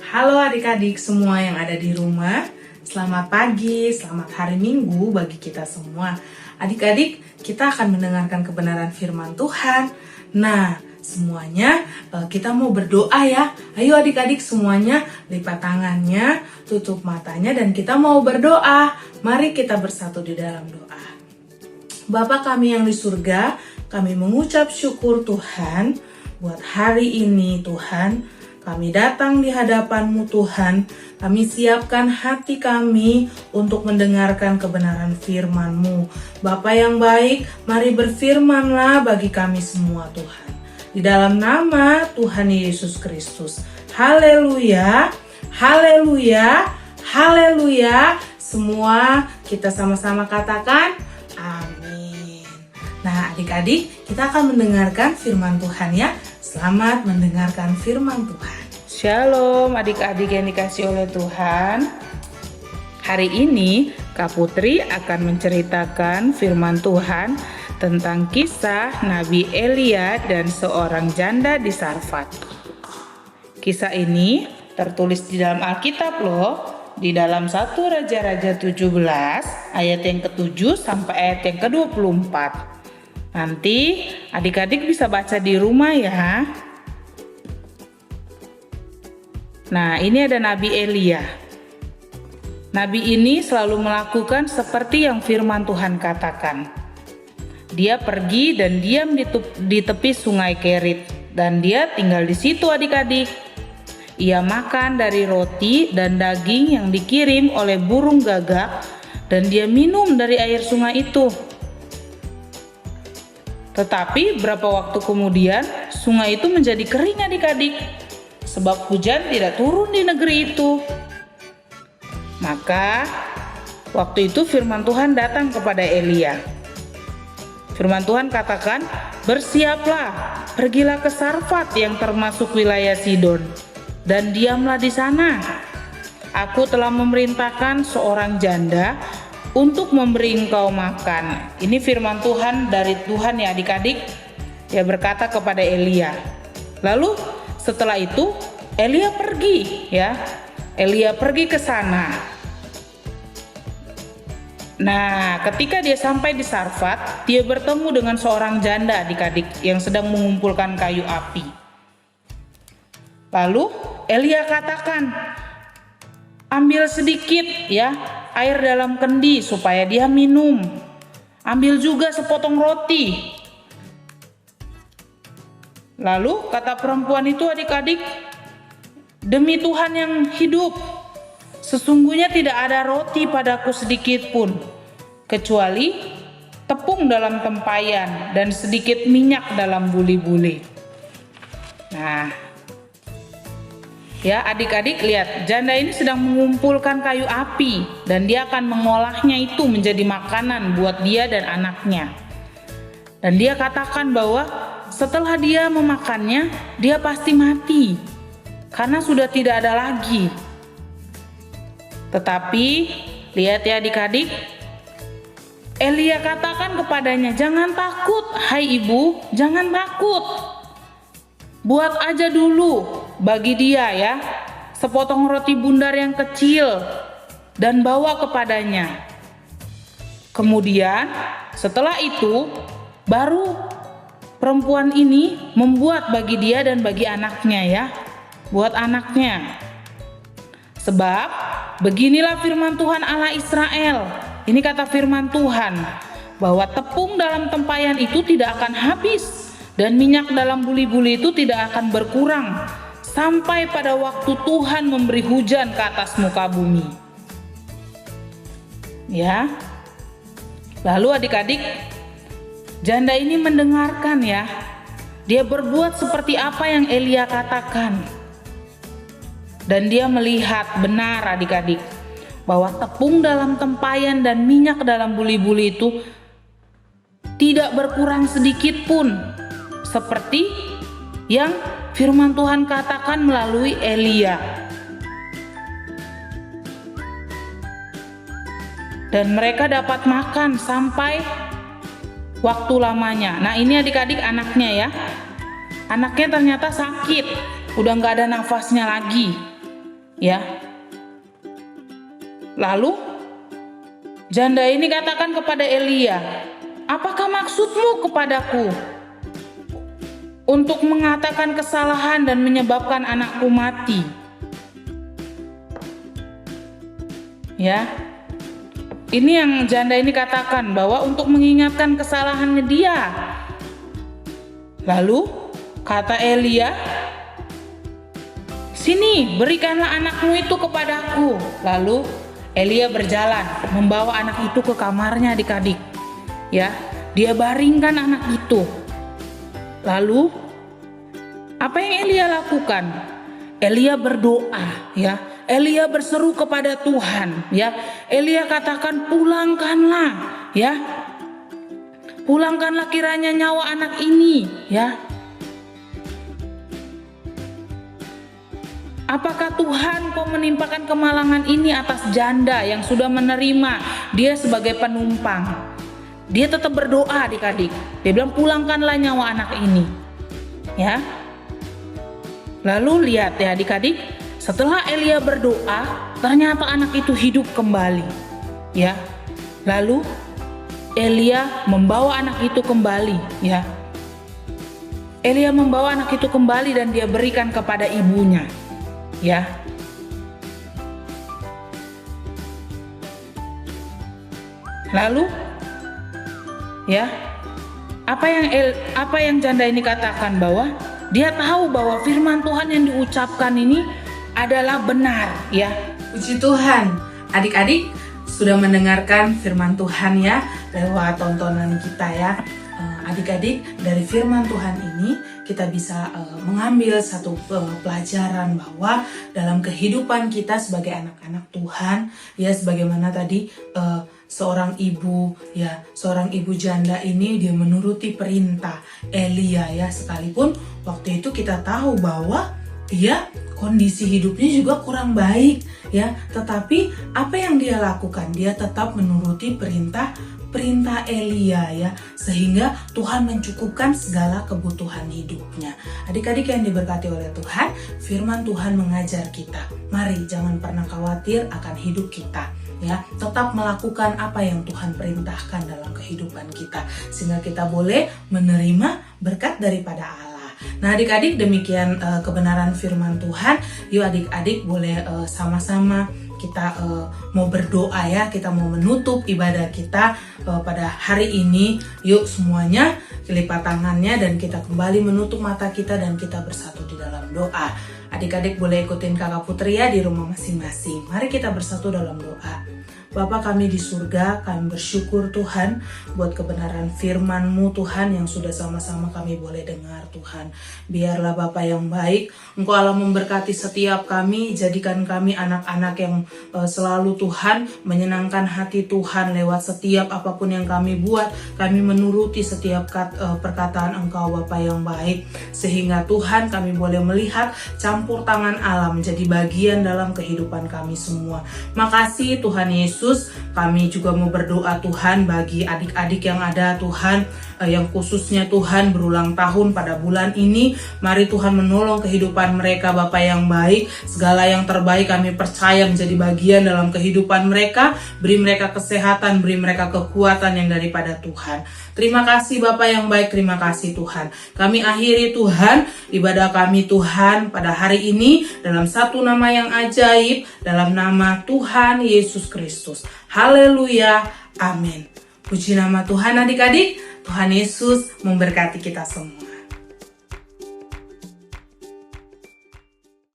Halo adik-adik semua yang ada di rumah. Selamat pagi, selamat hari Minggu bagi kita semua. Adik-adik, kita akan mendengarkan kebenaran firman Tuhan. Nah, semuanya kita mau berdoa ya. Ayo adik-adik semuanya lipat tangannya, tutup matanya dan kita mau berdoa. Mari kita bersatu di dalam doa. Bapa kami yang di surga, kami mengucap syukur Tuhan buat hari ini Tuhan. Kami datang di hadapan-Mu Tuhan, kami siapkan hati kami untuk mendengarkan kebenaran firman-Mu. Bapa yang baik, mari berfirmanlah bagi kami semua Tuhan. Di dalam nama Tuhan Yesus Kristus. Haleluya, haleluya, haleluya. Semua kita sama-sama katakan amin. Nah adik-adik, kita akan mendengarkan firman Tuhan ya. Selamat mendengarkan firman Tuhan. Shalom adik-adik yang dikasih oleh Tuhan. Hari ini Kak Putri akan menceritakan firman Tuhan tentang kisah Nabi Elia dan seorang janda di Sarfat. Kisah ini tertulis di dalam Alkitab loh, di dalam 1 Raja-Raja 17 ayat yang ke-7 sampai ayat yang ke-24. Nanti adik-adik bisa baca di rumah ya. Nah, ini ada Nabi Elia. Nabi ini selalu melakukan seperti yang firman Tuhan katakan. Dia pergi dan diam di tepi sungai Kerit dan dia tinggal di situ adik-adik. Ia makan dari roti dan daging yang dikirim oleh burung gagak dan dia minum dari air sungai itu. Tetapi berapa waktu kemudian sungai itu menjadi kering adik-adik, sebab hujan tidak turun di negeri itu. Maka waktu itu firman Tuhan datang kepada Elia. Firman Tuhan katakan, "Bersiaplah, pergilah ke Sarfat yang termasuk wilayah Sidon, dan diamlah di sana. Aku telah memerintahkan seorang janda untuk memberi engkau makan." Ini firman Tuhan dari Tuhan ya adik-adik. Dia berkata kepada Elia. Lalu setelah itu Elia pergi ya. Elia pergi ke sana. Nah, ketika dia sampai di Sarfat, dia bertemu dengan seorang janda adik-adik yang sedang mengumpulkan kayu api. Lalu Elia katakan, "Ambil sedikit ya air dalam kendi supaya dia minum. Ambil juga sepotong roti." Lalu kata perempuan itu adik-adik, "Demi Tuhan yang hidup, sesungguhnya tidak ada roti padaku sedikit pun, kecuali tepung dalam tempayan dan sedikit minyak dalam buli-buli." Nah, ya adik-adik lihat, janda ini sedang mengumpulkan kayu api dan dia akan mengolahnya itu menjadi makanan buat dia dan anaknya. Dan dia katakan bahwa setelah dia memakannya, dia pasti mati karena sudah tidak ada lagi. Tetapi lihat ya adik-adik, Elia katakan kepadanya, "Jangan takut, hai ibu, jangan takut. Buat aja dulu bagi dia ya sepotong roti bundar yang kecil dan bawa kepadanya. Kemudian setelah itu baru perempuan ini membuat bagi dia dan bagi anaknya ya, buat anaknya. Sebab beginilah firman Tuhan Allah Israel." Ini kata firman Tuhan, bahwa tepung dalam tempayan itu tidak akan habis dan minyak dalam buli-buli itu tidak akan berkurang sampai pada waktu Tuhan memberi hujan ke atas muka bumi. Ya. Lalu adik-adik, janda ini mendengarkan ya. Dia berbuat seperti apa yang Elia katakan. Dan dia melihat benar adik-adik, bahwa tepung dalam tempayan dan minyak dalam buli-buli itu tidak berkurang sedikit pun, seperti yang firman Tuhan katakan melalui Elia. Dan mereka dapat makan sampai waktu lamanya. Nah ini adik-adik anaknya ya. Anaknya ternyata sakit, udah gak ada nafasnya lagi. Ya. Lalu janda ini katakan kepada Elia, "Apakah maksudmu kepadaku untuk mengatakan kesalahan dan menyebabkan anakku mati?" Ya. Ini yang janda ini katakan, bahwa untuk mengingatkan kesalahannya dia. Lalu kata Elia, "Sini, berikanlah anakmu itu kepadaku." Lalu Elia berjalan membawa anak itu ke kamarnya adik-adik. Ya, dia baringkan anak itu. Lalu apa yang Elia lakukan? Elia berdoa, ya. Elia berseru kepada Tuhan, ya. Elia katakan, "Pulangkanlah, ya. Pulangkanlah kiranya nyawa anak ini, ya." Apakah Tuhan kau menimpakan kemalangan ini atas janda yang sudah menerima dia sebagai penumpang? Dia tetap berdoa adik-adik. Dia bilang, "Pulangkanlah nyawa anak ini." Ya. Lalu lihat ya adik-adik, setelah Elia berdoa, ternyata anak itu hidup kembali. Ya. Lalu Elia membawa anak itu kembali, ya. Elia membawa anak itu kembali dan dia berikan kepada ibunya. Ya. Lalu ya, apa yang janda ini katakan, bahwa dia tahu bahwa firman Tuhan yang diucapkan ini adalah benar, ya. Puji Tuhan, adik-adik sudah mendengarkan firman Tuhan ya lewat tontonan kita ya. Adik-adik, dari firman Tuhan ini kita bisa mengambil satu pelajaran bahwa dalam kehidupan kita sebagai anak-anak Tuhan, ya, sebagaimana tadi seorang ibu janda ini dia menuruti perintah Elia ya, sekalipun waktu itu kita tahu bahwa dia kondisi hidupnya juga kurang baik ya, tetapi apa yang dia lakukan, dia tetap menuruti perintah Elia ya, sehingga Tuhan mencukupkan segala kebutuhan hidupnya. Adik-adik yang diberkati oleh Tuhan, firman Tuhan mengajar kita, mari jangan pernah khawatir akan hidup kita ya, tetap melakukan apa yang Tuhan perintahkan dalam kehidupan kita, sehingga kita boleh menerima berkat daripada Allah. Nah adik-adik, demikian kebenaran firman Tuhan. Yuk adik-adik boleh sama-sama kita mau berdoa ya, kita mau menutup ibadah kita pada hari ini. Yuk semuanya lipat tangannya dan kita kembali menutup mata kita dan kita bersatu di dalam doa. Adik-adik boleh ikutin Kakak Putri ya di rumah masing-masing. Mari kita bersatu dalam doa. Bapa kami di surga, kami bersyukur Tuhan buat kebenaran firman-Mu Tuhan yang sudah sama-sama kami boleh dengar Tuhan. Biarlah Bapa yang baik, Engkau Allah memberkati setiap kami, jadikan kami anak-anak yang selalu Tuhan menyenangkan hati Tuhan lewat setiap apapun yang kami buat. Kami menuruti setiap perkataan Engkau Bapa yang baik, sehingga Tuhan kami boleh melihat campur tangan Allah menjadi bagian dalam kehidupan kami semua. Makasih Tuhan Yesus. Kami juga mau berdoa Tuhan bagi adik-adik yang ada Tuhan, yang khususnya Tuhan berulang tahun pada bulan ini. Mari Tuhan menolong kehidupan mereka Bapa yang baik. Segala yang terbaik kami percaya menjadi bagian dalam kehidupan mereka. Beri mereka kesehatan, beri mereka kekuatan yang daripada Tuhan. Terima kasih Bapa yang baik, terima kasih Tuhan. Kami akhiri Tuhan ibadah kami Tuhan pada hari ini dalam satu nama yang ajaib, dalam nama Tuhan Yesus Kristus. Haleluya, amin. Puji nama Tuhan adik-adik. Tuhan Yesus memberkati kita semua.